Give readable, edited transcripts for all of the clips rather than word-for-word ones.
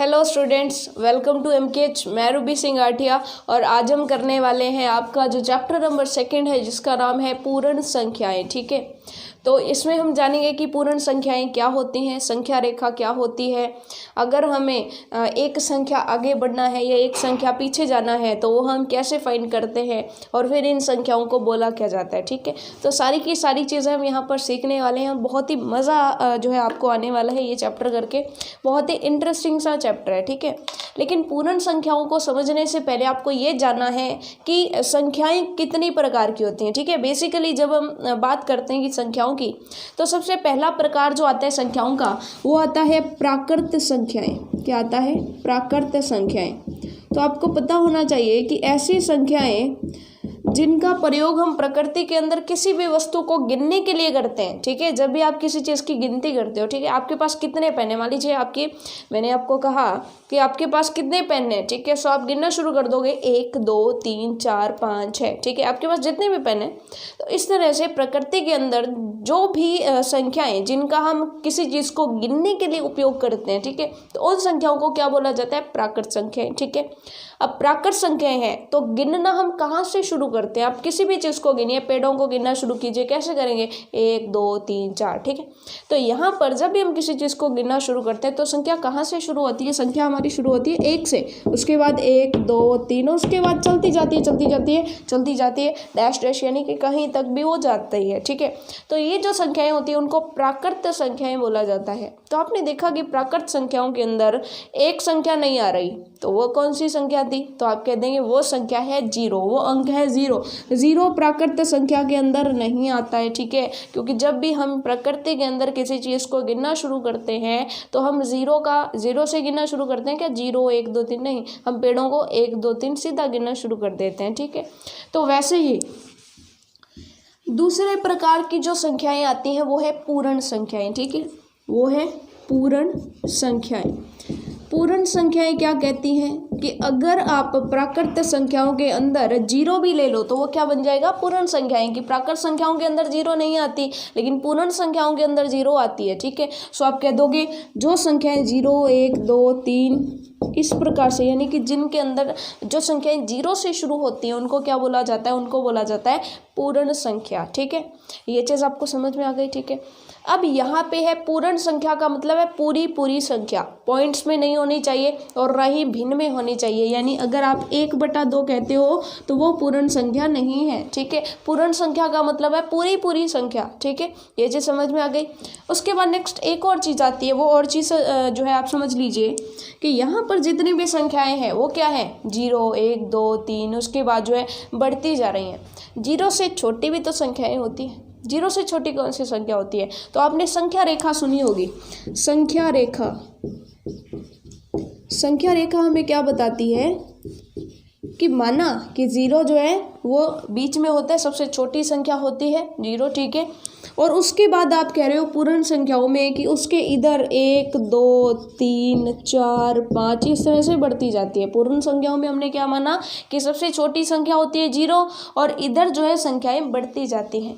Hello students, welcome to MKH. मैं Ruby Singh Athiya और आज हम करने वाले हैं आपका जो चैप्टर नंबर 2 है जिसका नाम है पूर्ण संख्याएं। ठीक है, तो इसमें हम जानेंगे कि पूर्ण संख्याएं क्या होती हैं, संख्या रेखा क्या होती है, अगर हमें एक संख्या आगे बढ़ना है या एक संख्या पीछे जाना है तो वो हम कैसे फाइंड करते हैं और फिर इन संख्याओं को बोला क्या जाता है। ठीक है, तो सारी की सारी चीज़ें हम यहाँ पर सीखने वाले हैं। बहुत ही मज़ा जो है आपको आने वाला है ये चैप्टर करके, बहुत ही इंटरेस्टिंग सा चैप्टर है। ठीक है, लेकिन पूर्ण संख्याओं को समझने से पहले आपको ये जानना है कि संख्याएं कितनी प्रकार की होती हैं। ठीक है, बेसिकली जब हम बात करते हैं कि संख्याओं की, तो सबसे पहला प्रकार जो आता है संख्याओं का वो आता है प्राकृत संख्याएं। क्या आता है? प्राकृत संख्याएं। तो आपको पता होना चाहिए कि ऐसी संख्याएं जिनका प्रयोग हम प्रकृति के अंदर किसी भी वस्तु को गिनने के लिए करते हैं। ठीक है, जब भी आप किसी चीज़ की गिनती करते हो, ठीक है, आपके पास कितने पेन है, मान लीजिए मैंने आपको कहा कि आपके पास कितने पेन है। ठीक है, सो आप गिनना शुरू कर दोगे 1 2 3 4 5 6। ठीक है, आपके पास जितने भी पेन है। तो इस तरह से प्रकृति के अंदर जो भी संख्याएं जिनका हम किसी चीज़ को गिनने के लिए उपयोग करते हैं, ठीक है, तो उन संख्याओं को क्या बोला जाता है? प्राकृत संख्याएं। ठीक है, अब प्राकृत संख्याएं हैं तो गिनना हम कहाँ से शुरू करते हैं? आप किसी भी चीज़ को गिनिए, पेड़ों को गिनना शुरू कीजिए। कैसे करेंगे? 1 2 3 4। ठीक है, तो यहाँ पर जब भी हम किसी चीज़ को गिनना शुरू करते हैं तो संख्या कहाँ से शुरू होती है? संख्या हमारी शुरू होती है 1 से, उसके बाद 1 2 3, उसके बाद चलती जाती है डैश डैश, यानी कि कहीं तक भी वो जाती है। ठीक है, तो ये जो संख्याएं होती है उनको प्राकृत संख्याएं बोला जाता है। तो आपने देखा कि प्राकृत संख्याओं के अंदर एक संख्या नहीं आ रही, तो वो कौन सी संख्या थी? तो आप कह देंगे वो संख्या है 0, वो अंक है 0। 0 प्राकृत संख्या के अंदर नहीं आता है। ठीक है, क्योंकि जब भी हम प्रकृति के अंदर किसी चीज़ को गिनना शुरू करते हैं तो हम 0 से गिनना शुरू करते हैं। क्या 0 1 2 3 नहीं, हम पेड़ों को 1 2 3 सीधा गिनना शुरू कर देते हैं। ठीक है, तो वैसे ही दूसरे प्रकार की जो संख्याएं आती हैं वो है पूर्ण संख्याएं। ठीक है, वो है पूर्ण संख्याएं। पूर्ण संख्याएं क्या कहती हैं कि अगर आप प्राकृत संख्याओं के अंदर 0 भी ले लो तो वो क्या बन जाएगा? पूर्ण संख्याएं। कि प्राकृत संख्याओं के अंदर 0 नहीं आती लेकिन पूर्ण संख्याओं के अंदर 0 आती है। ठीक है, सो आप कह दोगे जो संख्याएं 0 1 2 3 इस प्रकार से, यानी कि जिनके अंदर जो संख्याएं 0 से शुरू होती हैं उनको क्या बोला जाता है? उनको बोला जाता है पूर्ण संख्या। ठीक है, ये चीज़ आपको समझ में आ गई। ठीक है, अब यहाँ पे है पूर्ण संख्या का मतलब है पूरी संख्या, पॉइंट्स में नहीं होनी चाहिए और ना ही भिन्न में होनी चाहिए। यानी अगर आप 1/2 कहते हो तो वो पूर्ण संख्या नहीं है। ठीक है, पूर्ण संख्या का मतलब है पूरी संख्या। ठीक है, ये चीज़ समझ में आ गई। उसके बाद नेक्स्ट एक और चीज़ आती है, वो और चीज़ जो है आप समझ लीजिए कि यहाँ पर जितनी भी संख्याएं हैं वो क्या है? 0 1 2 3, उसके बाद जो है बढ़ती जा रही हैं। 0 से छोटी भी तो संख्याएं होती हैं। 0 से छोटी कौन सी संख्या होती है? तो आपने संख्या रेखा सुनी होगी। संख्या रेखा हमें क्या बताती है कि माना कि 0 जो है वो बीच में होता है, सबसे छोटी संख्या होती है 0। ठीक है, और उसके बाद आप कह रहे हो पूर्ण संख्याओं में कि उसके इधर 1 2 3 4 5 इस तरह से बढ़ती जाती है। पूर्ण संख्याओं में हमने क्या माना कि सबसे छोटी संख्या होती है 0 और इधर जो है संख्याएं बढ़ती जाती हैं।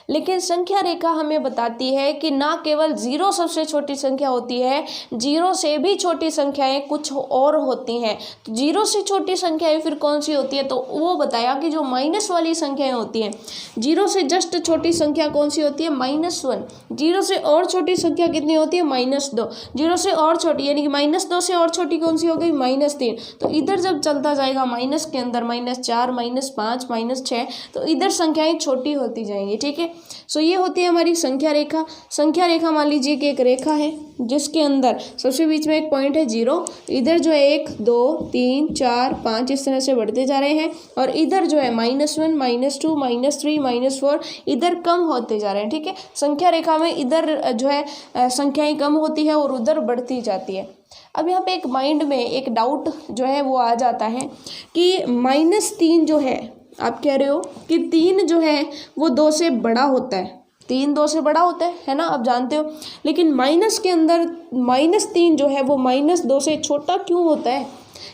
लेकिन संख्या रेखा हमें बताती है कि ना केवल 0 सबसे छोटी संख्या होती है, 0 से भी छोटी संख्याएं कुछ और होती हैं। तो 0 से छोटी संख्याएं फिर कौन सी होती है? तो वो बताया कि जो माइनस वाली संख्याएं होती हैं। 0 से जस्ट छोटी संख्या कौन सी होती है? -1। 0 से और छोटी संख्या कितनी होती है? -2। 0 से और छोटी यानी कि -2 से और छोटी कौन सी हो गई? -3। तो इधर जब चलता जाएगा माइनस के अंदर -4 -5 -6, तो इधर संख्याएं छोटी होती जाएंगी। ठीक है, सो ये होती है हमारी संख्या रेखा। संख्या रेखा मान लीजिए कि एक रेखा है जिसके अंदर सबसे बीच में एक पॉइंट है 0, इधर जो है 1 2 3 4 5 इस तरह से बढ़ते जा रहे हैं और इधर जो है -1 -2 -3 -4 इधर कम होते जा रहे हैं। ठीक है, संख्या रेखा में इधर जो है संख्याएं कम होती है और उधर बढ़ती जाती है। अब यहाँ पे एक माइंड में एक डाउट जो है वो आ जाता है कि -3 जो है, आप कह रहे हो कि 3 जो है वो 2 से बड़ा होता है। 3 2 से बड़ा होता है ना, आप जानते हो। लेकिन माइनस के अंदर -3 जो है वो -2 से छोटा क्यों होता है?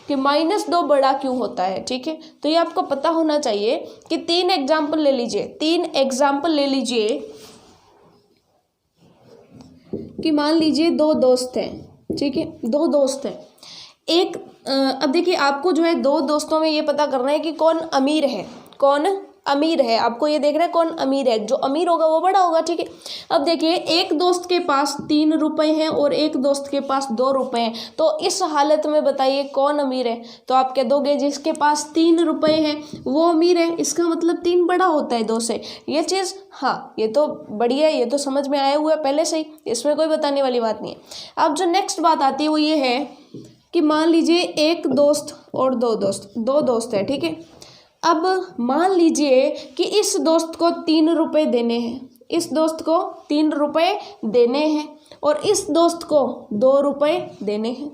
कि -2 बड़ा क्यों होता है? ठीक है, तो ये आपको पता होना चाहिए कि 3 एग्जाम्पल ले लीजिए कि मान लीजिए 2 दोस्त हैं। ठीक है, 2 दोस्त हैं, एक अब देखिए, आपको जो है दो दोस्तों में ये पता करना है कि कौन अमीर है, कौन अमीर है। आपको ये देखना है कौन अमीर है, जो अमीर होगा वो बड़ा होगा, ठीक है। अब देखिए, एक दोस्त के पास 3 रुपए हैं और एक दोस्त के पास 2 रुपए हैं, तो इस हालत में बताइए कौन अमीर है। तो आप कह दोगे जिसके पास 3 रुपए हैं वो अमीर है, इसका मतलब 3 बड़ा होता है 2 से। ये चीज़, हाँ, ये तो बढ़िया है, ये तो समझ में आया हुआ है पहले से ही, इसमें कोई बताने वाली बात नहीं है। अब जो नेक्स्ट बात आती है वो ये है कि मान लीजिए एक दोस्त और दो दोस्त है, ठीक है। अब मान लीजिए कि इस दोस्त को 3 रुपए देने हैं, इस दोस्त को 3 रुपए देने हैं और इस दोस्त को 2 रुपए देने हैं,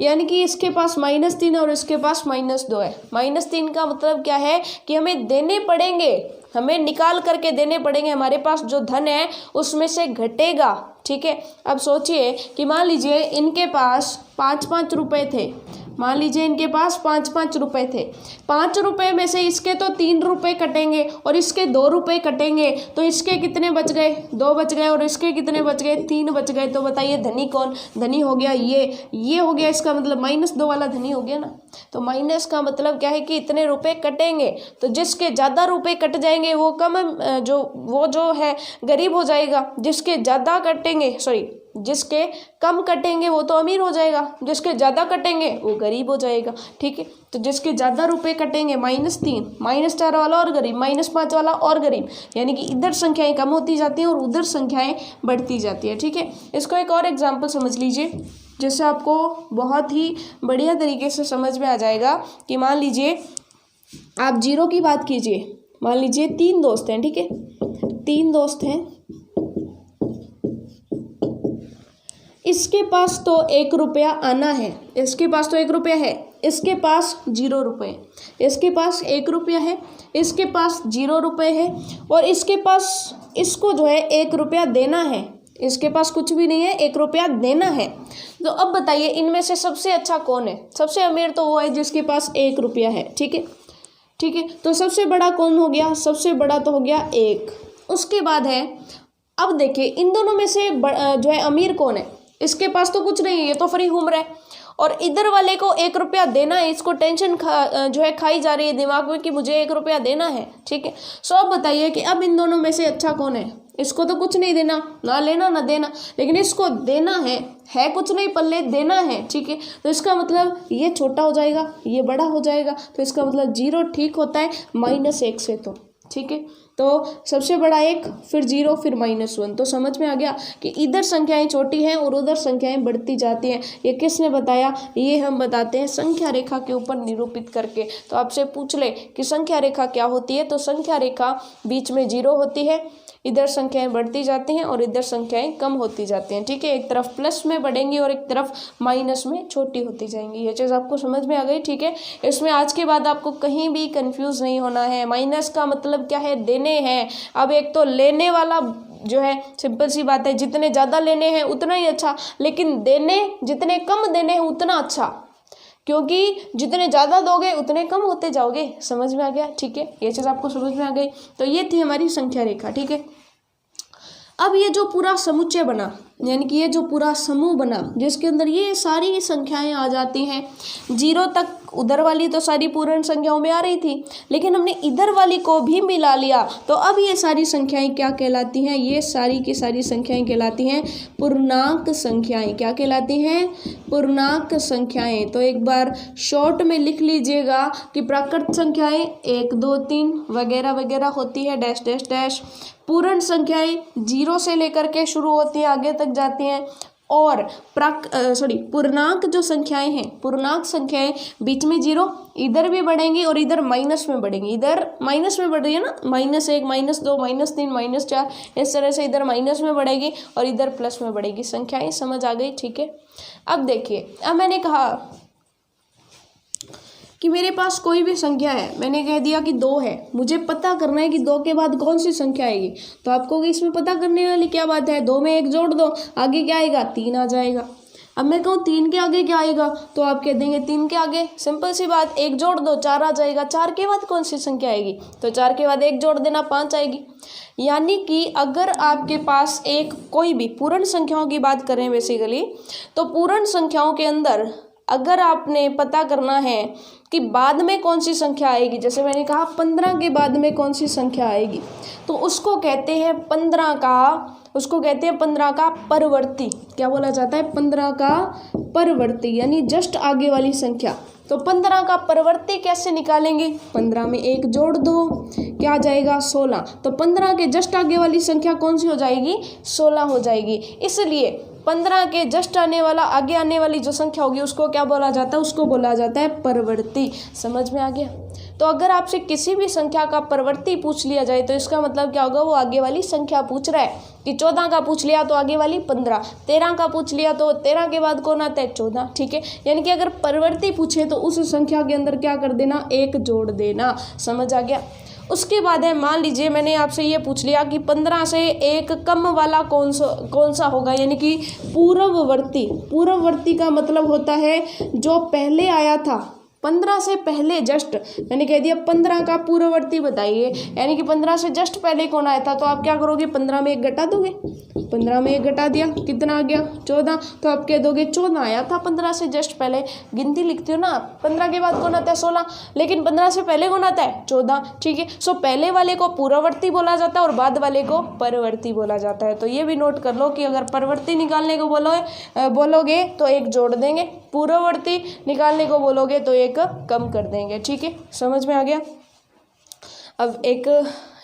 यानी कि इसके पास -3 और इसके पास -2 है। -3 का मतलब क्या है कि हमें देने पड़ेंगे, हमें निकाल करके देने पड़ेंगे, हमारे पास जो धन है उसमें से घटेगा, ठीक है। अब सोचिए कि मान लीजिए इनके पास 5-5 रुपए थे, मान लीजिए इनके पास 5-5 रुपए थे। 5 रुपए में से इसके तो 3 रुपए कटेंगे और इसके 2 रुपए कटेंगे, तो इसके कितने बच गए? 2 बच गए और इसके कितने बच गए? 3 बच गए। तो बताइए धनी कौन? धनी हो गया ये हो गया, इसका मतलब -2 वाला धनी हो गया ना। तो माइनस का मतलब क्या है कि इतने रुपए कटेंगे, तो जिसके ज़्यादा रुपए कट जाएंगे वो जो है गरीब हो जाएगा, जिसके ज़्यादा कटेंगे, सॉरी, जिसके कम कटेंगे वो तो अमीर हो जाएगा, जिसके ज़्यादा कटेंगे वो गरीब हो जाएगा, ठीक है। तो जिसके ज़्यादा रुपए कटेंगे -3, -4 वाला और गरीब, -5 वाला और गरीब, यानी कि इधर संख्याएं कम होती जाती हैं और उधर संख्याएं बढ़ती जाती है, ठीक है। इसको एक और एग्जाम्पल समझ लीजिए, जिससे आपको बहुत ही बढ़िया तरीके से समझ में आ जाएगा कि मान लीजिए आप 0 की बात कीजिए। मान लीजिए 3 दोस्त हैं, ठीक है, 3 दोस्त हैं, इसके पास तो 1 रुपया आना है, इसके पास तो 1 रुपया है, इसके पास 0 रुपये, इसके पास 1 रुपया है, इसके पास 0 रुपये है और इसके पास, इसको जो है 1 रुपया देना है, इसके पास कुछ भी नहीं है, 1 रुपया देना है। तो अब बताइए इनमें से सबसे अच्छा कौन है? सबसे अमीर तो वो है जिसके पास 1 रुपया है, ठीक है, ठीक है। तो सबसे बड़ा कौन हो गया? सबसे बड़ा तो हो गया 1। उसके बाद है, अब देखिए इन दोनों में से जो है अमीर कौन है? इसके पास तो कुछ नहीं है, ये तो फ्री घूम रहा है, और इधर वाले को 1 रुपया देना है, इसको टेंशन जो है खाई जा रही है दिमाग में कि मुझे 1 रुपया देना है, ठीक है। सो अब बताइए कि अब इन दोनों में से अच्छा कौन है? इसको तो कुछ नहीं देना, ना लेना ना देना, लेकिन इसको देना है कुछ नहीं पल्ले, देना है, ठीक है। तो इसका मतलब ये छोटा हो जाएगा, ये बड़ा हो जाएगा, तो इसका मतलब 0 ठीक होता है -1 से, तो ठीक है। तो सबसे बड़ा 1, फिर 0, फिर -1। तो समझ में आ गया कि इधर संख्याएं छोटी हैं और उधर संख्याएं बढ़ती जाती हैं। ये किसने बताया? ये हम बताते हैं संख्या रेखा के ऊपर निरूपित करके। तो आपसे पूछ ले कि संख्या रेखा क्या होती है, तो संख्या रेखा बीच में 0 होती है, इधर संख्याएं बढ़ती जाती हैं और इधर संख्याएं कम होती जाती हैं, ठीक है। एक तरफ प्लस में बढ़ेंगी और एक तरफ माइनस में छोटी होती जाएंगी। ये चीज़ आपको समझ में आ गई, ठीक है। इसमें आज के बाद आपको कहीं भी कंफ्यूज नहीं होना है। माइनस का मतलब क्या है? देने हैं। अब एक तो लेने वाला जो है, सिंपल सी बात है, जितने ज़्यादा लेने हैं उतना ही अच्छा, लेकिन देने जितने कम देने हैं उतना अच्छा, क्योंकि जितने ज़्यादा दोगे उतने कम होते जाओगे। समझ में आ गया, ठीक है। ये चीज़ आपको समझ में आ गई। तो ये थी हमारी संख्या रेखा, ठीक है। अब ये जो पूरा समुच्चय बना, यानी कि ये जो पूरा समूह बना जिसके अंदर ये सारी संख्याएं आ जाती हैं, 0 तक, उधर वाली तो सारी पूर्ण संख्याओं में आ रही थी, लेकिन हमने इधर वाली को भी मिला लिया, तो अब ये सारी संख्याएं क्या कहलाती हैं? ये सारी की सारी संख्याएं कहलाती हैं पूर्णांक संख्याएं। क्या कहलाती हैं? पूर्णांक संख्याएं। तो एक बार शॉर्ट में लिख लीजिएगा कि प्राकृत संख्याएं 1, 2, 3 वगैरह वगैरह होती है, डैश डैश डैश। पूर्ण संख्याएं 0 से लेकर के शुरू होती हैं, आगे तक जाती हैं, और पूर्णांक जो संख्याएं हैं, पूर्णांक संख्याएं बीच में 0, इधर भी बढ़ेंगी और इधर माइनस में बढ़ेंगी। इधर माइनस में बढ़ रही है ना, -1, -2, -3, -4, इस तरह से इधर माइनस में बढ़ेगी और इधर प्लस में बढ़ेगी। संख्याएं समझ आ गई, ठीक है। अब देखिए, अब मैंने कहा कि मेरे पास कोई भी संख्या है, मैंने कह दिया कि 2 है, मुझे पता करना है कि 2 के बाद कौन सी संख्या आएगी। तो आपको इसमें पता करने वाली क्या बात है? 2 में 1 जोड़ दो, आगे क्या आएगा? 3 आ जाएगा। अब मैं कहूँ 3 के आगे क्या आएगा, तो आप कह देंगे 3 के आगे सिंपल सी बात, 1 जोड़ दो, 4 आ जाएगा। 4 के बाद कौन सी संख्या आएगी? तो 4 के बाद 1 जोड़ देना, 5 आएगी। यानी कि अगर आपके पास एक कोई भी पूर्ण संख्याओं की बात करें बेसिकली, तो पूर्ण संख्याओं के अंदर अगर आपने पता करना है कि बाद में कौन सी संख्या आएगी, जैसे मैंने कहा 15 के बाद में कौन सी संख्या आएगी, तो उसको कहते हैं 15 का परवर्ती। क्या बोला जाता है? 15 का परवर्ती, यानी जस्ट आगे वाली संख्या। तो 15 का परवर्ती कैसे निकालेंगे? 15 में 1 जोड़ दो, क्या आ जाएगा? 16। तो 15 के जस्ट आगे वाली संख्या कौन सी हो जाएगी? 16 हो जाएगी। इसलिए 15 के जस्ट आगे आने वाली जो संख्या होगी उसको क्या बोला जाता है? उसको बोला जाता है परवर्ती। समझ में आ गया? तो अगर आपसे किसी भी संख्या का परवर्ती पूछ लिया जाए तो इसका मतलब क्या होगा? वो आगे वाली संख्या पूछ रहा है। कि 14 का पूछ लिया तो आगे वाली 15, 13 का पूछ लिया तो 13 के बाद कौन आता है? 14। ठीक है, यानी कि अगर परवर्ती पूछे तो उस संख्या के अंदर क्या कर देना? 1 जोड़ देना। समझ आ गया? उसके बाद है, मान लीजिए मैंने आपसे ये पूछ लिया कि 15 से 1 कम वाला कौन सा होगा, यानी कि पूर्ववर्ती। पूर्ववर्ती का मतलब होता है जो पहले आया था, 15 से पहले जस्ट, मैंने कह दिया 15 का पूर्ववर्ती बताइए, यानी कि 15 से जस्ट पहले कौन आया था। तो आप क्या करोगे? 15 में 1 घटा दोगे। 15 में 1 घटा दिया, कितना आ गया? 14। तो आप कह दोगे 14 आया था 15 से जस्ट पहले। गिनती लिखते हो ना, 15 के बाद कौन आता है? 16। लेकिन 15 से पहले कौन आता है? 14। ठीक है, सो पहले वाले को पूर्ववर्ती बोला जाता है और बाद वाले को परवर्ती बोला जाता है। तो ये भी नोट कर लो कि अगर परवर्ती निकालने को बोलोगे तो 1 जोड़ देंगे, पूर्ववर्ती निकालने को बोलोगे तो 1 कम कर देंगे। ठीक है, समझ में आ गया? अब एक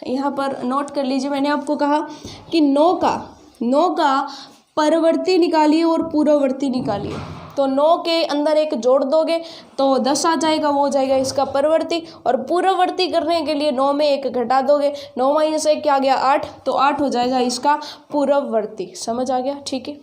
यहाँ पर नोट कर लीजिए, मैंने आपको कहा कि 9 का परवर्ती निकालिए और पूर्ववर्ती निकालिए। तो 9 के अंदर 1 जोड़ दोगे तो 10 आ जाएगा, वो हो जाएगा इसका परवर्ती। और पूर्ववर्ती करने के लिए 9 में 1 घटा दोगे, 9 माइनस 1 क्या आ गया? 8। तो 8 हो जाएगा इसका पूर्ववर्ती। समझ आ गया? ठीक है,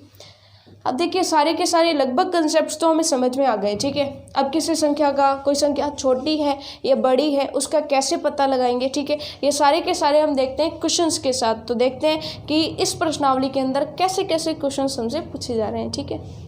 अब देखिए सारे के सारे लगभग कंसेप्ट्स तो हमें समझ में आ गए। ठीक है, अब किसी संख्या का, कोई संख्या छोटी है या बड़ी है, उसका कैसे पता लगाएंगे। ठीक है, ये सारे के सारे हम देखते हैं क्वेश्चंस के साथ। तो देखते हैं कि इस प्रश्नावली के अंदर कैसे कैसे क्वेश्चंस हमसे पूछे जा रहे हैं। ठीक है,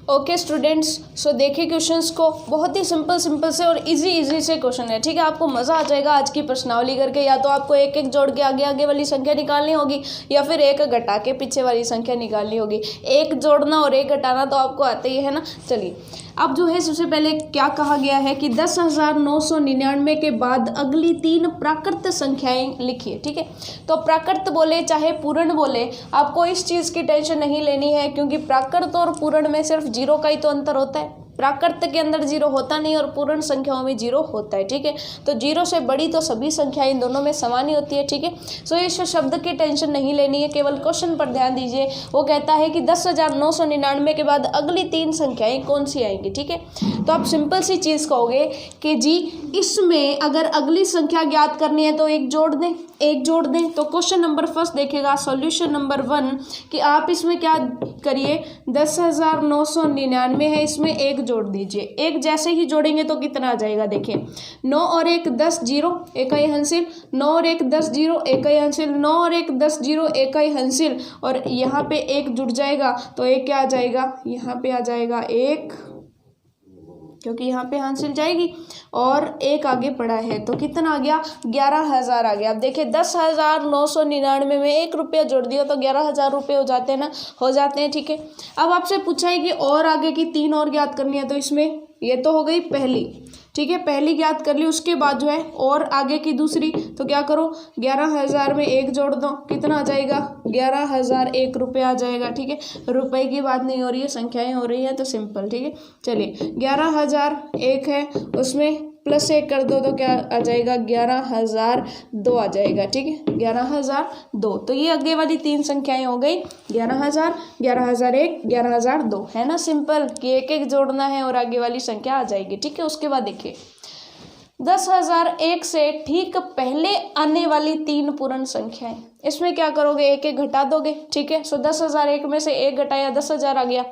ओके स्टूडेंट्स, सो देखिए क्वेश्चंस को, बहुत ही सिंपल से और इजी से क्वेश्चन है। ठीक है, आपको मज़ा आ जाएगा आज की प्रश्नावली करके। या तो आपको 1 जोड़ के आगे वाली संख्या निकालनी होगी या फिर 1 घटा के पीछे वाली संख्या निकालनी होगी। 1 जोड़ना और 1 घटाना तो आपको आते ही है ना। चलिए, अब जो है सबसे पहले क्या कहा गया है कि 10,999 के बाद अगली 3 प्राकृत संख्याएं लिखिए। ठीक है, तो प्राकृत बोले चाहे पूर्ण बोले, आपको इस चीज़ की टेंशन नहीं लेनी है, क्योंकि प्राकृत और पूर्ण में सिर्फ 0 का ही तो अंतर होता है। प्राकृत के अंदर 0 होता नहीं और पूर्ण संख्याओं में 0 होता है। ठीक है, तो 0 से बड़ी तो सभी संख्याएं इन दोनों में समान ही होती है। ठीक है, सो इस शब्द की टेंशन नहीं लेनी है, केवल क्वेश्चन पर ध्यान दीजिए। वो कहता है कि 10,999 के बाद अगली 3 संख्याएं कौन सी आएंगी। ठीक है, तो आप सिंपल सी चीज़ कहोगे कि जी इसमें अगर अगली संख्या ज्ञात करनी है तो 1 जोड़ दें, 1 जोड़ दें। तो क्वेश्चन नंबर फर्स्ट देखेगा, सॉल्यूशन नंबर 1, कि आप इसमें क्या करिए, 10,999 है, इसमें 1 जोड़ दीजिए। 1 जैसे ही जोड़ेंगे तो कितना आ जाएगा? देखिए, 9 और 1 10, 0 इकाई हासिल, 9 और 1 10, 0 इकाई हासिल, 9 और 1 10, 0 इकाई हासिल, और यहाँ पे 1 जुड़ जाएगा तो 1 क्या आ जाएगा? यहाँ पे आ जाएगा 1, क्योंकि यहाँ पे हासिल जाएगी, और 1 आगे पड़ा है तो कितना आ गया? 11,000 आ गया। अब देखिए 10,999 में 1 रुपया जोड़ दिया तो 11,000 रुपये हो जाते हैं ना, हो जाते हैं। ठीक है, अब आपसे पूछा है कि और आगे की 3 और ज्ञात करनी है, तो इसमें ये तो हो गई पहली। ठीक है, पहली ज्ञात कर ली, उसके बाद जो है और आगे की दूसरी, तो क्या करो, 11,000 में 1 जोड़ दो, कितना आ जाएगा? 11,001 रुपये आ जाएगा। ठीक है, रुपए की बात नहीं हो रही है, संख्याएं हो रही है, तो सिंपल। ठीक है, चलिए 11,001 है, उसमें +1 कर दो तो क्या आ जाएगा? 11,002 आ जाएगा। ठीक है, 11,002। तो ये आगे वाली 3 संख्याएं हो गई, 11,000, 11,001, 11,002, है ना। सिंपल कि 1 जोड़ना है और आगे वाली संख्या आ जाएगी। ठीक है, उसके बाद देखिए 10,001 से ठीक पहले आने वाली 3 पूर्ण संख्याएं, इसमें क्या करोगे? 1 घटा दोगे। ठीक है, सो 10,001 में से 1 घटाया, 10,000 आ गया।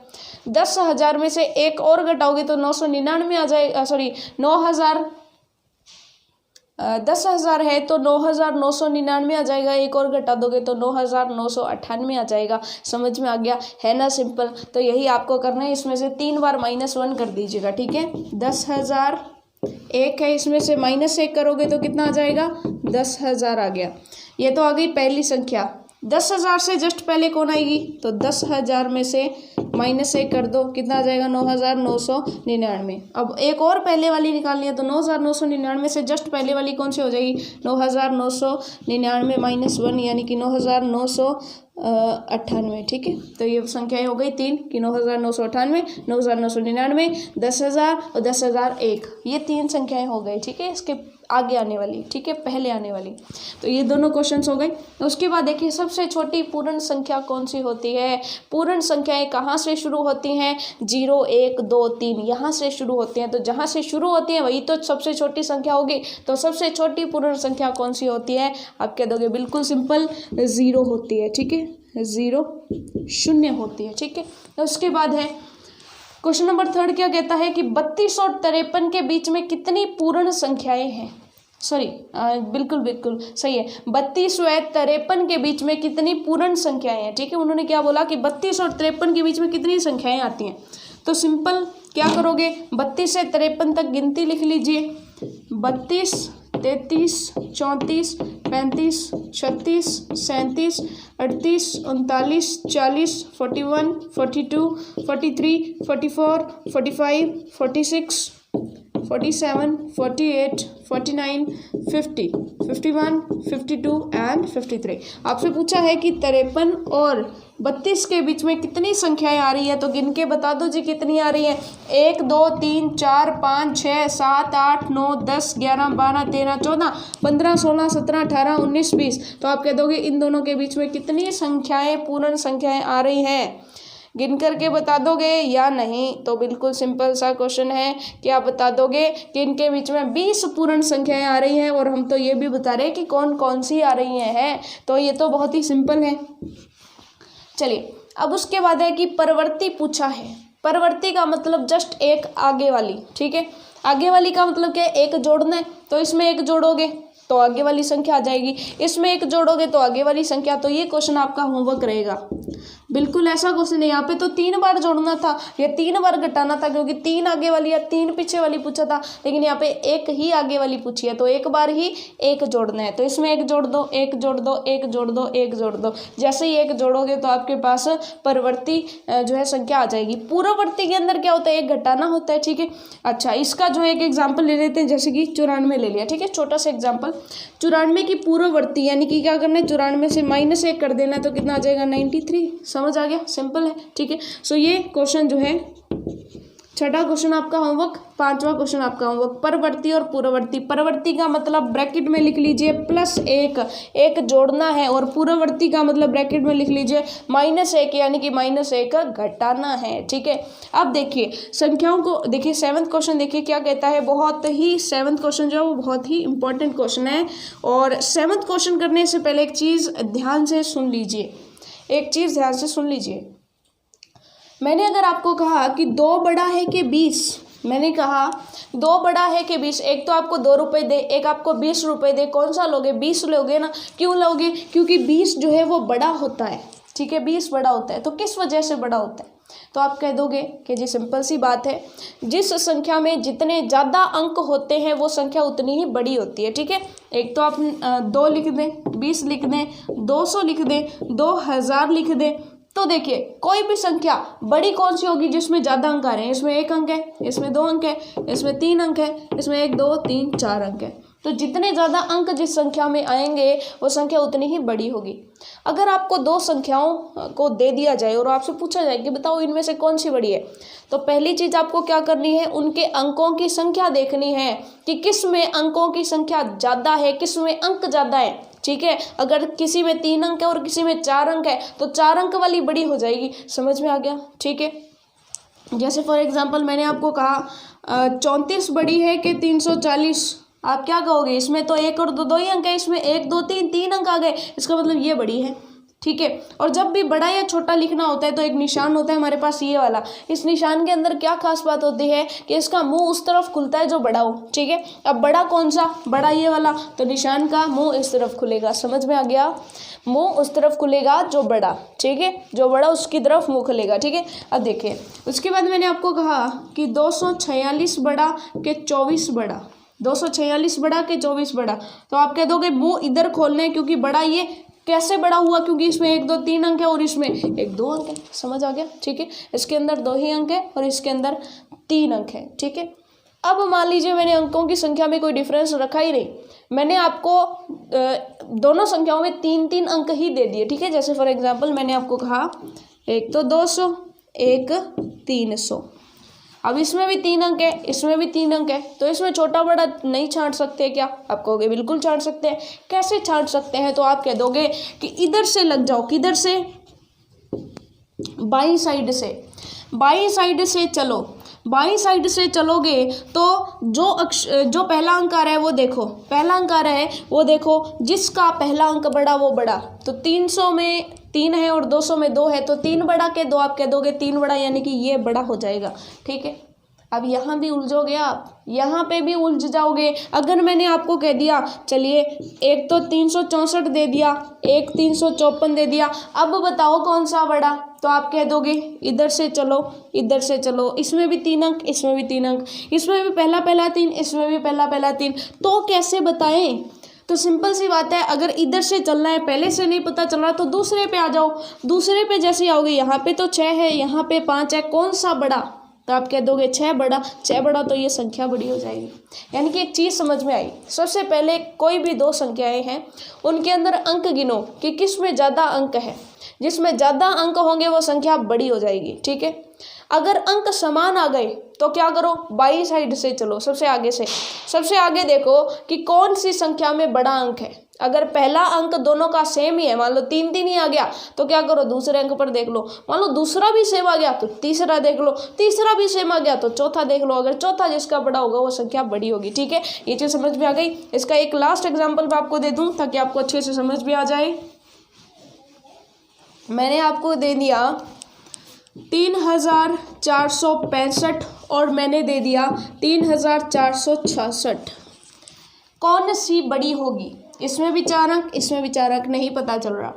10,000 में से 1 और घटाओगे तो 999 आ जाएगा, सॉरी 9,000, 10,000 है तो 9,999 आ जाएगा। 1 और घटा दोगे तो 9,998 आ जाएगा। समझ में आ गया, है ना। सिंपल, तो यही आपको करना है। इसमें से 3 बार -1 कर दीजिएगा। ठीक है, 10,001 है, इसमें से -1 करोगे तो कितना आ जाएगा? 10,000 आ गया। ये तो आ गई पहली संख्या। 10,000 से जस्ट पहले कौन आएगी? तो 10,000 में से -1 कर दो, कितना आ जाएगा 9,999। अब एक और पहले वाली निकालनी है, तो 9,999 से जस्ट पहले वाली कौन सी हो जाएगी, 9,999 -1 यानी कि 9,998। ठीक है, तो ये संख्याएं हो गई 3 कि 9,998, 9,999, 10,000 और 10,001, ये 3 संख्याएं हो गई। ठीक है, इसके आगे आने वाली, ठीक है, पहले आने वाली। तो ये दोनों क्वेश्चंस हो गए। उसके बाद देखिए सबसे छोटी पूर्ण संख्या कौन सी होती है। पूर्ण संख्याएं कहाँ से शुरू होती हैं, 0, 1, 2, 3 यहाँ से शुरू होती हैं। तो जहाँ से शुरू होती हैं वही तो सबसे छोटी संख्या होगी। तो सबसे छोटी पूर्ण संख्या कौन सी होती है, आप कह दोगे बिल्कुल सिंपल 0 होती है। ठीक है, 0 0 होती है। ठीक है, तो उसके बाद है क्वेश्चन नंबर 3 क्या कहता है कि 32 और 53 के बीच में कितनी पूर्ण संख्याएं हैं। सॉरी, बिल्कुल सही है, 32 व 53 के बीच में कितनी पूर्ण संख्याएं हैं। ठीक है, उन्होंने क्या बोला कि 32 और 53 के बीच में कितनी संख्याएं आती हैं। तो सिंपल क्या करोगे, 32 से 53 तक गिनती लिख लीजिए। 32, 33, 34, 35, 36, 37, 38, 39, 40, 41, 42, 43, 44, 45, 46, 47, 48, 49, 50, 51, 52 एंड 53। आपसे पूछा है कि 53 और 32 के बीच में कितनी संख्याएं आ रही है, तो गिन के बता दो जी कितनी आ रही है। 1, 2, 3, 4, 5, 6, 7, 8, 9, 10, 11, 12, 13, 14, 15, 16, 17, 18, 19, 20। तो आप कह दोगे इन दोनों के बीच में कितनी संख्याएं, पूर्ण संख्याएं आ रही हैं, गिन करके बता दोगे या नहीं। तो बिल्कुल सिंपल सा क्वेश्चन है कि आप बता दोगे कि इनके बीच में 20 पूर्ण संख्याएं आ रही हैं, और हम तो ये भी बता रहे हैं कि कौन कौन सी आ रही हैं। तो ये तो बहुत ही सिंपल है। चलिए, अब उसके बाद है कि परवर्ती पूछा है। परवर्ती का मतलब जस्ट एक आगे वाली। ठीक है, आगे वाली का मतलब क्या है, एक जोड़ना है, तो इसमें एक जोड़ोगे तो आगे वाली संख्या आ जाएगी, इसमें एक जोड़ोगे तो आगे वाली संख्या। तो ये क्वेश्चन आपका होमवर्क रहेगा। बिल्कुल ऐसा क्वेश्चन है, यहाँ पे तो 3 बार जोड़ना था या 3 बार घटाना था, क्योंकि 3 आगे वाली या 3 पीछे वाली पूछा था, लेकिन यहाँ पे एक ही आगे वाली पूछी है, तो एक बार ही एक जोड़ना है। तो इसमें एक जोड़ दो, एक जोड़ दो, एक जोड़ दो, एक जोड़ दो। जैसे ही एक जोड़ोगे तो आपके पास परवर्ती जो है संख्या आ जाएगी। पूर्ववर्ती के अंदर क्या होता है, एक घटाना होता है। ठीक है, अच्छा इसका जो है एक एग्जाम्पल ले लेते हैं, जैसे कि 94 ले लिया। ठीक है, छोटा सा एग्जाम्पल, 94 की पूर्ववर्ती यानी कि क्या करना है, 94 से -1 कर देना है, तो कितना आ जाएगा 93। समझ आ गया, सिंपल है। ठीक है, सो ये क्वेश्चन जो है छठा क्वेश्चन आपका होमवर्क। 5वां क्वेश्चन आपका होमवर्क, परवर्ती और पूर्ववर्ती। परवर्ती का मतलब ब्रैकेट में लिख लीजिए +1, एक जोड़ना है, और पूर्ववर्ती का मतलब ब्रैकेट में लिख लीजिए -1 यानी कि -1 घटाना है। ठीक है, अब देखिए संख्याओं को देखिए। 7वां क्वेश्चन देखिए क्या कहता है, बहुत ही 7वां क्वेश्चन जो है वो बहुत ही इंपॉर्टेंट क्वेश्चन है। और 7वां क्वेश्चन करने से पहले एक चीज़ ध्यान से सुन लीजिए, एक चीज़ ध्यान से सुन लीजिए। मैंने अगर आपको कहा कि 2 बड़ा है कि 20, मैंने कहा 2 बड़ा है कि 20, एक तो आपको 2 रुपये दे, एक आपको 20 रुपये दे, कौन सा लोगे, 20 लोगे ना। क्यों लोगे, क्योंकि 20 जो है वो बड़ा होता है। ठीक है, 20 बड़ा होता है। तो किस वजह से बड़ा होता है, तो आप कह दोगे कि जी सिंपल सी बात है, जिस संख्या में जितने ज़्यादा अंक होते हैं वो संख्या उतनी ही बड़ी होती है। ठीक है, एक तो आप 2 लिख दें, 20 लिख दें, 200 लिख दें, 2000 लिख दें। तो देखिए कोई भी संख्या बड़ी कौन सी होगी, जिसमें ज़्यादा अंक आ रहे हैं। इसमें 1 अंक है, इसमें 2 अंक है, इसमें 3 अंक है, इसमें 1, 2, 3, 4 अंक है। तो जितने ज़्यादा अंक जिस संख्या में आएंगे वो संख्या उतनी ही बड़ी होगी। अगर आपको 2 संख्याओं को दे दिया जाए और आपसे पूछा जाए कि बताओ इनमें से कौन सी बड़ी है, तो पहली चीज़ आपको क्या करनी है, उनके अंकों की संख्या देखनी है कि किस में अंकों की संख्या ज़्यादा है, किस में अंक ज़्यादा है। ठीक है, अगर किसी में 3 अंक है और किसी में 4 अंक है तो 4 अंक वाली बड़ी हो जाएगी। समझ में आ गया। ठीक है, जैसे फॉर एग्जांपल मैंने आपको कहा 34 बड़ी है कि 340, आप क्या कहोगे, इसमें तो 1 और 2 ही अंक है, इसमें 1, 2, 3 अंक आ गए, इसका मतलब ये बड़ी है। ठीक है, और जब भी बड़ा या छोटा लिखना होता है तो एक निशान होता है हमारे पास ये वाला। इस निशान के अंदर क्या खास बात होती है कि इसका मुंह उस तरफ खुलता है जो बड़ा हो। ठीक है, अब बड़ा कौन सा, बड़ा ये वाला, तो निशान का मुंह इस तरफ खुलेगा। समझ में आ गया, मुंह उस तरफ खुलेगा जो बड़ा। ठीक है, जो बड़ा उसकी तरफ मुंह खुलेगा। ठीक है, अब देखिए उसके बाद मैंने आपको कहा कि 246 बड़ा कि 24 बड़ा, 246 बड़ा कि 24 बड़ा, तो आप कह दोगे मुंह इधर खोलना है क्योंकि बड़ा ये कैसे बड़ा हुआ, क्योंकि इसमें 1 2 3 अंक है और इसमें 1 2 अंक है। समझ आ गया, ठीक है। इसके अंदर 2 ही अंक है और इसके अंदर 3 अंक है, ठीक है। अब मान लीजिए मैंने अंकों की संख्या में कोई डिफरेंस रखा ही नहीं, मैंने आपको दोनों संख्याओं में 3 अंक ही दे दिए, ठीक है। जैसे फॉर एग्जांपल मैंने आपको कहा एक तो 200, एक 300। अब इसमें भी 3 अंक है, इसमें भी 3 अंक है, तो इसमें छोटा बड़ा नहीं छांट सकते क्या? आप कहोगे बिल्कुल छांट सकते हैं। कैसे छांट सकते हैं? तो आप कह दोगे कि इधर से लग जाओ, किधर से? बाई साइड से। बाई साइड से चलो, बाई साइड से चलोगे तो जो पहला अंक आ रहा है वो देखो, पहला अंक आ रहा है वो देखो, जिसका पहला अंक बड़ा वो बड़ा। तो 300 में 3 है और 200 में 2 है, तो 3 बड़ा के 2 आप कह दोगे 3 बड़ा, यानी कि ये बड़ा हो जाएगा, ठीक है। अब यहाँ भी उलझोगे आप, यहाँ पे भी उलझ जाओगे। अगर मैंने आपको कह दिया चलिए एक तो 364 दे दिया, एक 354 दे दिया, अब बताओ कौन सा बड़ा? तो आप कह दोगे इधर से चलो, इधर से चलो, इसमें भी 3 अंक, इसमें भी 3 अंक, इसमें भी पहला 3, इसमें भी पहला 3। तो कैसे बताएं? तो सिंपल सी बात है, अगर इधर से चलना है, पहले से नहीं पता चल रहा तो दूसरे पे आ जाओ। दूसरे पे जैसे आओगे, यहाँ पे तो 6 है, यहाँ पे 5 है, कौन सा बड़ा? तो आप कह दोगे 6 बड़ा। 6 बड़ा तो ये संख्या बड़ी हो जाएगी। यानी कि एक चीज़ समझ में आई। सबसे पहले कोई भी 2 संख्याएं हैं, उनके अंदर अंक गिनो कि किस में ज़्यादा अंक है। जिसमें ज़्यादा अंक होंगे वो संख्या बड़ी हो जाएगी, ठीक है। अगर अंक समान आ गए तो क्या करो? बाई साइड से चलो, सबसे आगे से। सबसे आगे देखो कि कौन सी संख्या में बड़ा अंक है। अगर पहला अंक दोनों का सेम ही है, मान लो 3 3 ही आ गया, तो क्या करो? दूसरे अंक पर देख लो। मान लो दूसरा भी सेम आ गया तो तीसरा देख लो, तीसरा भी सेम आ गया तो चौथा देख लो। अगर चौथा जिसका बड़ा होगा वो संख्या बड़ी होगी, ठीक है। ये चीज़ समझ में आ गई। इसका एक लास्ट एग्जाम्पल मैं आपको दे दूँ ताकि आपको अच्छे से समझ में आ जाए। मैंने आपको दे दिया 3465 और मैंने दे दिया 3466। कौन सी बड़ी होगी? इसमें भी 4 अंक, इसमें भी 4 अंक, नहीं पता चल रहा।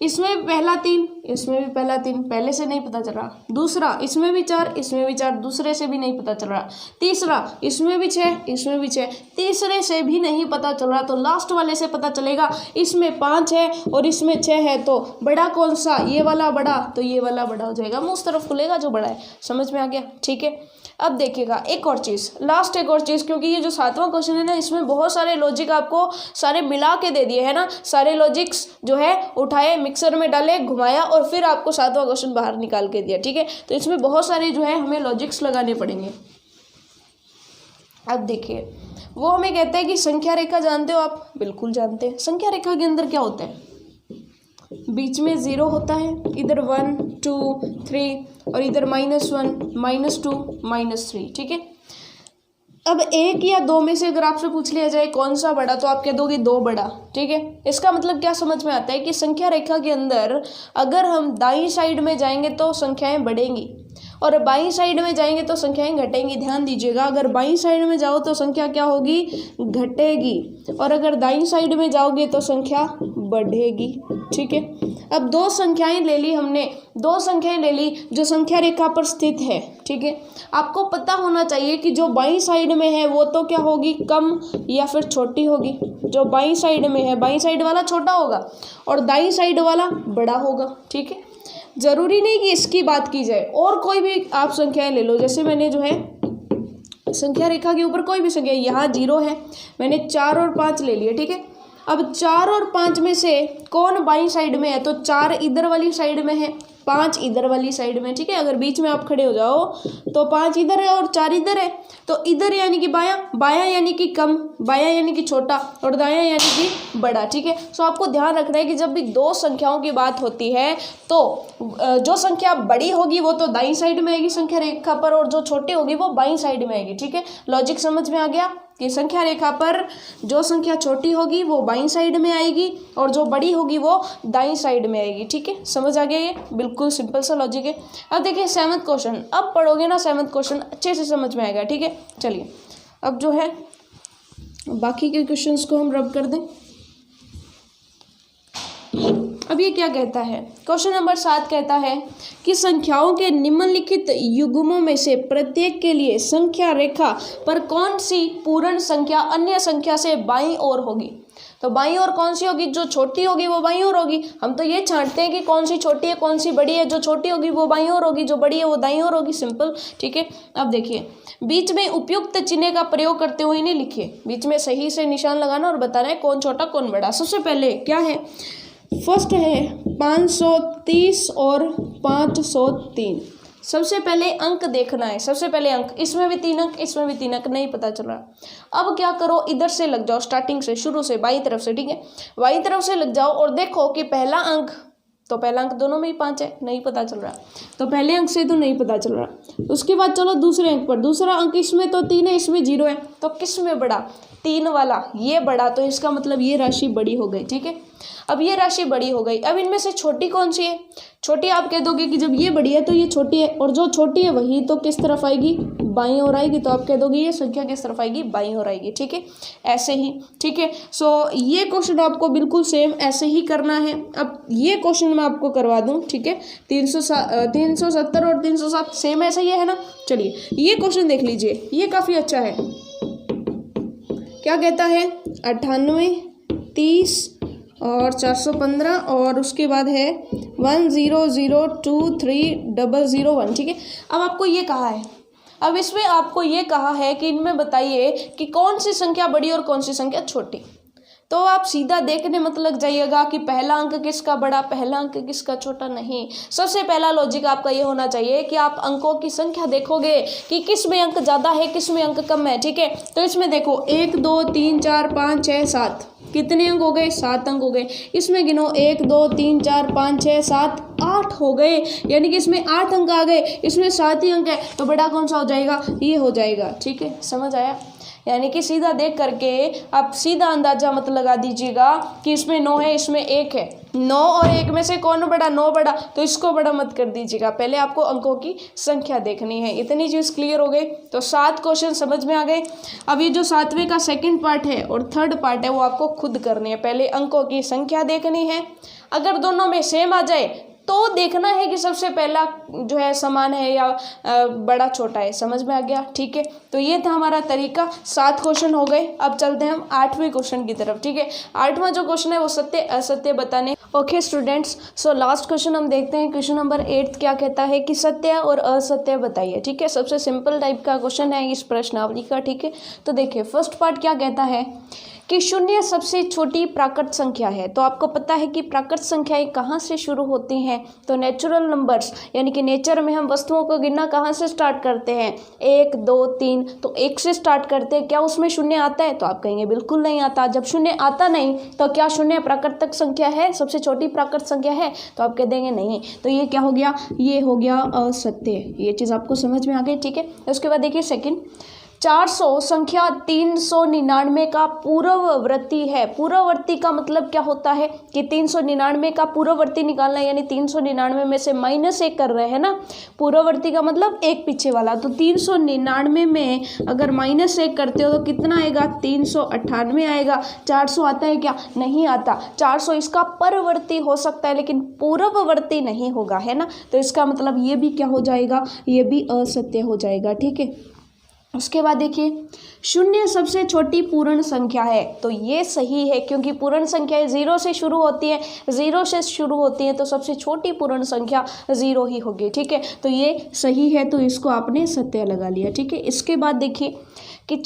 इसमें भी पहला 3, इसमें भी पहला 3, पहले से नहीं पता चल रहा। दूसरा, इसमें भी 4, इसमें भी 4, दूसरे से भी नहीं पता चल रहा। तीसरा, इसमें भी 6, इसमें भी 6, तीसरे से भी नहीं पता चल रहा। तो लास्ट वाले से पता चलेगा। इसमें 5 है और इसमें 6 है, तो बड़ा कौन सा? ये वाला बड़ा, तो ये वाला बड़ा हो जाएगा। मुंह उस तरफ खुलेगा जो बड़ा है। समझ में आ गया, ठीक है। अब देखिएगा एक और चीज़, लास्ट एक और चीज़, क्योंकि ये जो 7वां क्वेश्चन है ना, इसमें बहुत सारे लॉजिक आपको सारे मिला के दे दिए है ना। सारे लॉजिक्स जो है उठाए, मिक्सर में डाले, घुमाया और फिर आपको 7वां क्वेश्चन बाहर निकाल के दिया, ठीक है। तो इसमें बहुत सारे जो है हमें लॉजिक्स लगाने पड़ेंगे। अब देखिए, वो हमें कहता है कि संख्या रेखा जानते हो आप? बिल्कुल जानते हैं। संख्या रेखा के अंदर क्या होता है? बीच में 0 होता है, इधर 1 2 3 और इधर -1 -2 -3, ठीक है। अब 1 या 2 में से अगर आपसे पूछ लिया जाए कौन सा बड़ा, तो आप कह दोगे 2 बड़ा, ठीक है। इसका मतलब क्या समझ में आता है कि संख्या रेखा के अंदर अगर हम दाईं साइड में जाएंगे तो संख्याएं बढ़ेंगी और बाईं साइड में जाएंगे तो संख्याएं घटेंगी। ध्यान दीजिएगा, अगर बाईं साइड में जाओ तो संख्या क्या होगी? घटेगी, और अगर दाईं साइड में जाओगे तो संख्या बढ़ेगी, ठीक है। अब 2 संख्याएं ले ली हमने, 2 संख्याएं ले ली जो संख्या रेखा पर स्थित है, ठीक है। आपको पता होना चाहिए कि जो बाईं साइड में है वो तो क्या होगी? कम या फिर छोटी होगी। जो बाईं साइड में है, बाईं साइड वाला छोटा होगा और दाईं साइड वाला बड़ा होगा, ठीक है। जरूरी नहीं कि इसकी बात की जाए, और कोई भी आप संख्याएं ले लो। जैसे मैंने जो है संख्या रेखा के ऊपर कोई भी संख्या, यहाँ 0 है, मैंने 4 और 5 ले लिए, ठीक है। अब 4 और 5 में से कौन बाईं साइड में है? तो 4 इधर वाली साइड में है, 5 इधर वाली साइड में, ठीक है। अगर बीच में आप खड़े हो जाओ तो 5 इधर है और 4 इधर है, तो इधर यानी कि बायां, बायां यानी कि कम, बायां यानी कि छोटा और दायां यानी कि बड़ा, ठीक है। सो आपको ध्यान रखना है कि जब भी 2 संख्याओं की बात होती है तो जो संख्या बड़ी होगी वो तो दाईं साइड में आएगी संख्या रेखा पर, और जो छोटी होगी वो बाईं साइड में आएगी, ठीक है। लॉजिक समझ में आ गया कि संख्या रेखा पर जो संख्या छोटी होगी वो बाईं साइड में आएगी और जो बड़ी होगी वो दाईं साइड में आएगी, ठीक है। समझ आ गया? ये बिल्कुल सिंपल सा लॉजिक है। अब देखिए 7वां क्वेश्चन, अब पढ़ोगे ना 7वां क्वेश्चन अच्छे से समझ में आएगा, ठीक है। चलिए अब जो है बाकी के क्वेश्चंस को हम रब कर दें। अब ये क्या कहता है? क्वेश्चन नंबर 7 कहता है कि संख्याओं के निम्नलिखित युग्मों में से प्रत्येक के लिए संख्या रेखा पर कौन सी पूर्ण संख्या अन्य संख्या से बाईं ओर होगी। तो बाईं ओर कौन सी होगी, जो छोटी होगी वो बाईं ओर होगी। हम तो ये छांटते हैं कि कौन सी छोटी है कौन सी बड़ी है, जो छोटी होगी वो बाईं ओर होगी, जो बड़ी है वो दाईं ओर होगी, सिंपल। ठीक है, अब देखिए बीच में उपयुक्त चिन्ह का प्रयोग करते हुए इन्हें लिखिए। बीच में सही से निशान लगाना और बताना है कौन छोटा कौन बड़ा। सबसे पहले क्या है, फर्स्ट है 530 और 503। सबसे पहले अंक देखना है, सबसे पहले अंक, इसमें भी 3 अंक इसमें भी 3 अंक, नहीं पता चल रहा। अब क्या करो, इधर से लग जाओ, स्टार्टिंग से, शुरू से, बाईं तरफ से। ठीक है, बाईं तरफ से लग जाओ और देखो कि पहला अंक, तो पहला अंक दोनों में ही 5 है, नहीं पता चल रहा, तो पहले अंक से तो नहीं पता चल रहा। उसके बाद चलो दूसरे अंक पर, दूसरा अंक इसमें तो 3 है इसमें 0 है, तो किस में बड़ा, 3 वाला ये बड़ा, तो इसका मतलब ये राशि बड़ी हो गई। ठीक है, अब ये राशि बड़ी हो गई। अब इनमें से छोटी कौन सी है, छोटी आप कह दोगे कि जब ये बड़ी है तो ये छोटी है, और जो छोटी है वही तो किस तरफ आएगी, बाईं ओर आएगी, तो आप कह दोगे ये संख्या किस तरफ आएगी, बाईं ओर आएगी। ठीक है, ऐसे ही। ठीक है, सो ये क्वेश्चन आपको बिल्कुल सेम ऐसे ही करना है। अब ये क्वेश्चन मैं आपको करवा दूं। ठीक है, 370 और 307 सेम ऐसा ही है ना। चलिए ये क्वेश्चन देख लीजिए, ये काफ़ी अच्छा है। क्या कहता है, 98, 30 और 415, और उसके बाद है 100230001। ठीक है, अब आपको ये कहा है, अब इसमें आपको ये कहा है कि इनमें बताइए कि कौन सी संख्या बड़ी और कौन सी संख्या छोटी। तो आप सीधा देखने मत लग जाइएगा कि पहला अंक किसका बड़ा पहला अंक किसका छोटा, नहीं। सबसे पहला लॉजिक आपका ये होना चाहिए कि आप अंकों की संख्या देखोगे कि किस में अंक ज़्यादा है किस में अंक कम है। ठीक है, तो इसमें देखो 1 2 3 4 5 6 7, कितने अंक हो गए, 7 अंक हो गए। इसमें गिनो 1 2 3 4 5 6 7 8 हो गए, यानी कि इसमें 8 अंक आ गए, इसमें 7 ही अंक है, तो बड़ा कौन सा हो जाएगा, ये हो जाएगा। ठीक है, समझ आया। यानी कि सीधा देख करके आप सीधा अंदाजा मत लगा दीजिएगा कि इसमें 9 है इसमें 1 है, 9 और 1 में से कौन बड़ा, 9 बड़ा, तो इसको बड़ा मत कर दीजिएगा। पहले आपको अंकों की संख्या देखनी है। इतनी चीज़ क्लियर हो गई, तो 7 क्वेश्चन समझ में आ गए। अब ये जो 7वें का सेकंड पार्ट है और थर्ड पार्ट है वो आपको खुद करनी है। पहले अंकों की संख्या देखनी है, अगर दोनों में सेम आ जाए तो देखना है कि सबसे पहला जो है समान है या बड़ा छोटा है। समझ में आ गया। ठीक है, तो ये था हमारा तरीका। 7 क्वेश्चन हो गए। अब चलते हैं हम 8वें क्वेश्चन की तरफ। ठीक है, 8वां जो क्वेश्चन है वो सत्य असत्य बताने। Okay students, so last question हम देखते हैं। क्वेश्चन नंबर 8 क्या कहता है कि सत्य और असत्य बताइए। ठीक है, सबसे सिंपल टाइप का क्वेश्चन है इस प्रश्नावली का। ठीक है, तो देखिए फर्स्ट पार्ट क्या कहता है कि 0 सबसे छोटी प्राकृत संख्या है। तो आपको पता है कि प्राकृत संख्याएं कहाँ से शुरू होती हैं, तो नेचुरल नंबर्स, यानी कि नेचर में हम वस्तुओं को गिनना कहाँ से स्टार्ट करते हैं, 1 2 3, तो 1 से स्टार्ट करते हैं। क्या उसमें 0 आता है, तो आप कहेंगे बिल्कुल नहीं आता। जब 0 आता नहीं तो क्या 0 प्राकृतिक संख्या है, सबसे छोटी प्राकृत संख्या है, तो आप कह देंगे नहीं। तो ये क्या हो गया, ये हो गया असत्य। ये चीज़ आपको समझ में आ गई। ठीक है, उसके बाद देखिए सेकंड, 400 संख्या 399 का पूर्ववर्ती है। पूर्ववर्ती का मतलब क्या होता है कि 399 का पूर्ववर्ती निकालना, यानी 399 में से -1 कर रहे हैं ना। पूर्ववर्ती का मतलब एक पीछे वाला, तो 399 में अगर -1 करते हो तो कितना आएगा, 398 आएगा। 400 आता है क्या, नहीं आता। 400 इसका परवर्ती हो सकता है लेकिन पूर्ववर्ती नहीं होगा, है ना। तो इसका मतलब ये भी क्या हो जाएगा, ये भी असत्य हो जाएगा। ठीक है, उसके बाद देखिए 0 सबसे छोटी पूर्ण संख्या है। तो ये सही है क्योंकि पूर्ण संख्याएं 0 से शुरू होती है, 0 से शुरू होती हैं, तो सबसे छोटी पूर्ण संख्या 0 ही होगी। ठीक है, तो ये सही है, तो इसको आपने सत्य लगा लिया। ठीक है, इसके बाद देखिए कि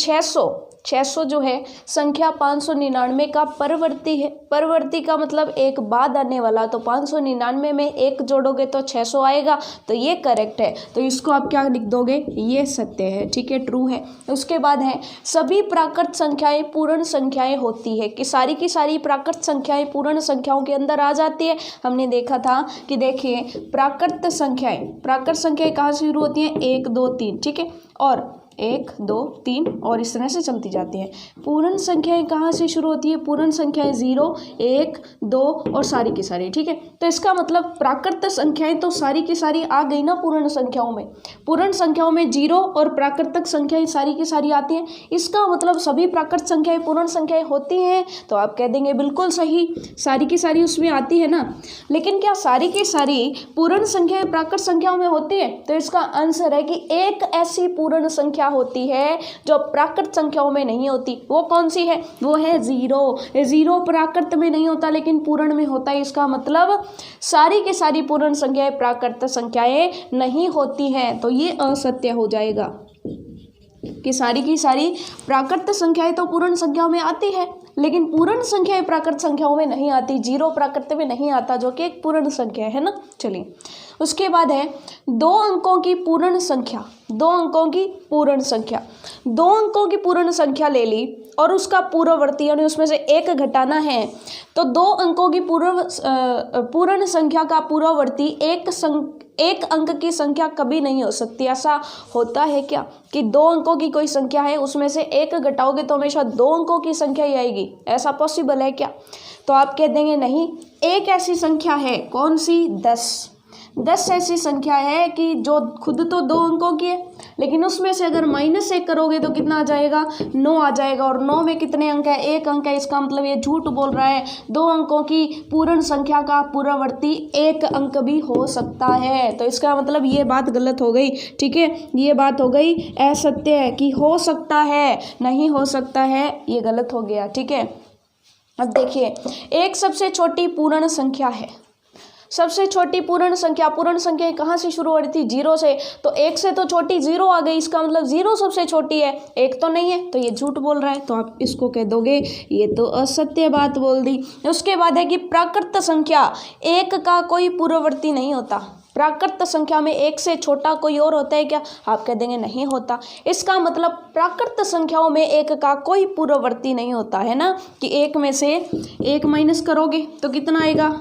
600 जो है संख्या 599 का परवर्ती है। परवर्ती का मतलब एक बाद आने वाला, तो 599 में 1 जोड़ोगे तो 600 आएगा, तो ये करेक्ट है। तो इसको आप क्या लिख दोगे, ये सत्य है। ठीक है, ट्रू है। उसके बाद है सभी प्राकृत संख्याएं पूर्ण संख्याएं होती है, कि सारी की सारी प्राकृत संख्याएं पूर्ण संख्याओं के अंदर आ जाती है। हमने देखा था कि देखिए प्राकृत संख्याएं कहाँ से शुरू होती हैं, 1 2 3। ठीक है, और 1 2 3 और इस तरह से चलती जाती हैं। पूर्ण संख्याएं कहाँ से शुरू होती है, पूर्ण संख्याएं 0 1 2 और सारी की सारी। ठीक है, तो इसका मतलब प्राकृत संख्याएं तो सारी की सारी आ गई ना पूर्ण संख्याओं में। पूर्ण संख्याओं में 0 और प्राकृतिक संख्याएं सारी की सारी आती हैं, इसका मतलब सभी प्राकृत संख्याएं पूर्ण संख्याएं होती हैं। तो आप कह देंगे बिल्कुल सही, सारी की सारी उसमें आती है ना। लेकिन क्या सारी की सारी पूर्ण संख्याएं प्राकृत संख्याओं में होती है, तो इसका आंसर है कि एक ऐसी पूर्ण संख्या संख्या होती है जो प्राकृत संख्याओं में नहीं होती, वो कौन सी है? वो है जीरो। जीरो प्राकृत में नहीं होता लेकिन पूर्ण में होता है। इसका मतलब सारी की सारी पूर्ण संख्याएं प्राकृत संख्याएं नहीं होती हैं। तो ये असत्य हो जाएगा कि सारी की सारी प्राकृत संख्याएं तो पूर्ण संख्याओं में आती है लेकिन पूर्ण संख्याएं प्राकृत संख्याओं में नहीं आती। जीरो प्राकृत में नहीं आता जो कि एक पूर्ण संख्या है ना। चलिए उसके बाद है 2 अंकों की पूर्ण संख्या। 2 अंकों की पूर्ण संख्या, 2 अंकों की पूर्ण संख्या ले ली और उसका पूर्ववर्ती यानी उसमें से एक घटाना है तो 2 अंकों की पूर्ण संख्या का पूर्ववर्ती एक अंक की संख्या कभी नहीं हो सकती। ऐसा होता है क्या कि 2 अंकों की कोई संख्या है उसमें से एक घटाओगे तो हमेशा 2 अंकों की संख्या ही आएगी? ऐसा पॉसिबल है क्या? तो आप कह देंगे नहीं, एक ऐसी संख्या है। कौन सी? 10 ऐसी संख्या है कि जो खुद तो 2 अंकों की है लेकिन उसमें से अगर -1 करोगे तो कितना आ जाएगा? 9 आ जाएगा। और 9 में कितने अंक है? 1 अंक है। इसका मतलब ये झूठ बोल रहा है। 2 अंकों की पूर्ण संख्या का पूर्ववर्ती 1 अंक भी हो सकता है। तो इसका मतलब ये बात गलत हो गई। ठीक है, ये बात हो गई असत्य है कि हो सकता है, नहीं हो सकता है, ये गलत हो गया। ठीक है, अब देखिए एक सबसे छोटी पूर्ण संख्या है। सबसे छोटी पूर्ण संख्या कहाँ से शुरू हो रही थी? 0 से। तो 1 से तो छोटी 0 आ गई। इसका मतलब 0 सबसे छोटी है, 1 तो नहीं है। तो ये झूठ बोल रहा है। तो आप इसको कह दोगे ये तो असत्य बात बोल दी। उसके बाद है कि प्राकृत संख्या 1 का कोई पूर्ववर्ती नहीं होता। प्राकृत संख्या में 1 से छोटा कोई और होता है क्या? आप कह देंगे नहीं होता। इसका मतलब प्राकृत संख्याओं में 1 का कोई पूर्ववर्ती नहीं होता है ना, कि 1 में से 1 माइनस करोगे तो कितना आएगा?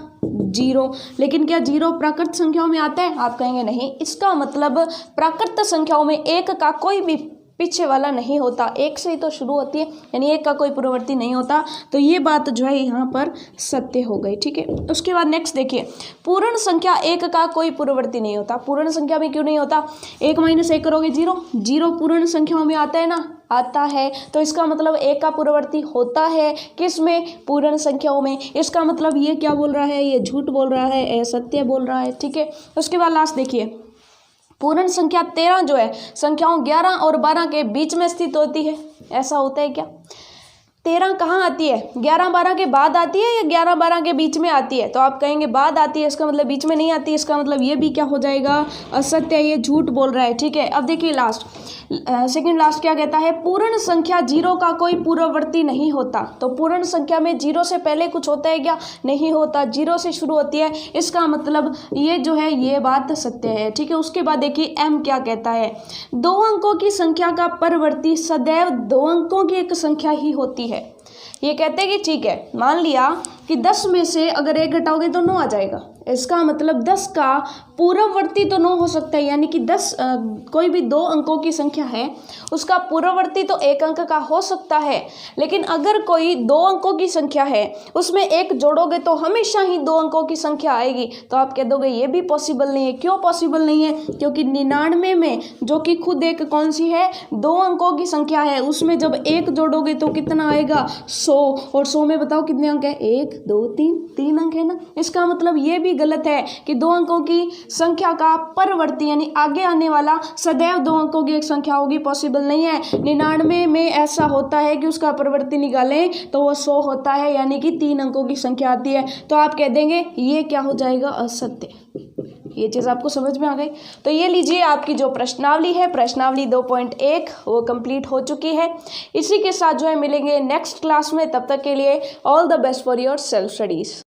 0। लेकिन क्या 0 प्राकृत संख्याओं में आता है? आप कहेंगे नहीं। इसका मतलब प्राकृत संख्याओं में 1 का कोई भी पीछे वाला नहीं होता, 1 से ही तो शुरू होती है, यानी 1 का कोई पूर्ववर्ती नहीं होता। तो ये बात जो है यहाँ पर सत्य हो गई। ठीक है, उसके बाद नेक्स्ट देखिए, पूर्ण संख्या 1 का कोई पूर्ववर्ती नहीं होता। पूर्ण संख्या में क्यों नहीं होता? 1 - 1 करोगे 0। 0 पूर्ण संख्याओं में आता है ना, आता है। तो इसका मतलब 1 का पूर्ववर्ती होता है किस में? पूर्ण संख्याओं में। इसका मतलब ये क्या बोल रहा है? ये झूठ बोल रहा है, असत्य बोल रहा है। ठीक है, उसके बाद लास्ट देखिए, पूर्ण संख्या 13 जो है संख्याओं 11 और 12 के बीच में स्थित होती है। ऐसा होता है क्या? 13 कहाँ आती है? 11-12 के बाद आती है या 11-12 के बीच में आती है? तो आप कहेंगे बाद आती है, इसका मतलब बीच में नहीं आती। इसका मतलब ये भी क्या हो जाएगा? असत्य, ये झूठ बोल रहा है। ठीक है, अब देखिए लास्ट सेकंड लास्ट क्या कहता है? पूर्ण संख्या 0 का कोई पूर्ववर्ती नहीं होता। तो पूर्ण संख्या में 0 से पहले कुछ होता है क्या? नहीं होता, 0 से शुरू होती है। इसका मतलब ये जो है ये बात सत्य है। ठीक है, उसके बाद देखिए M क्या कहता है? 2 अंकों की संख्या का परवर्ती सदैव 2 अंकों की एक संख्या ही होती है। ये कहते हैं कि ठीक है, मान लिया कि 10 में से अगर 1 घटाओगे तो 9 आ जाएगा। इसका मतलब 10 का पूर्ववर्ती तो 9 हो सकता है, यानी कि 10 कोई भी 2 अंकों की संख्या है उसका पूर्ववर्ती तो 1 अंक का हो सकता है। लेकिन अगर कोई 2 अंकों की संख्या है उसमें 1 जोड़ोगे तो हमेशा ही 2 अंकों की संख्या आएगी। तो आप कह दोगे ये भी पॉसिबल नहीं है। क्यों पॉसिबल नहीं है? क्योंकि 99 में जो कि खुद एक कौन सी है? 2 अंकों की संख्या है, उसमें जब 1 जोड़ोगे तो कितना आएगा? 100। और 100 में बताओ कितने अंक है? 1 2 3 अंक है ना। इसका मतलब ये भी गलत है कि 2 अंकों की संख्या का परवर्ती यानी आगे आने वाला सदैव 2 अंकों की एक संख्या होगी, पॉसिबल नहीं है। 99 में ऐसा होता है कि उसका परवर्ती निकालें तो वो 100 होता है, यानी कि 3 अंकों की संख्या आती है। तो आप कह देंगे ये क्या हो जाएगा? असत्य। ये चीज़ आपको समझ में आ गई? तो ये लीजिए आपकी जो प्रश्नावली है, प्रश्नावली 2.1 वो कंप्लीट हो चुकी है। इसी के साथ जो है मिलेंगे नेक्स्ट क्लास में। तब तक के लिए all the best for your self studies.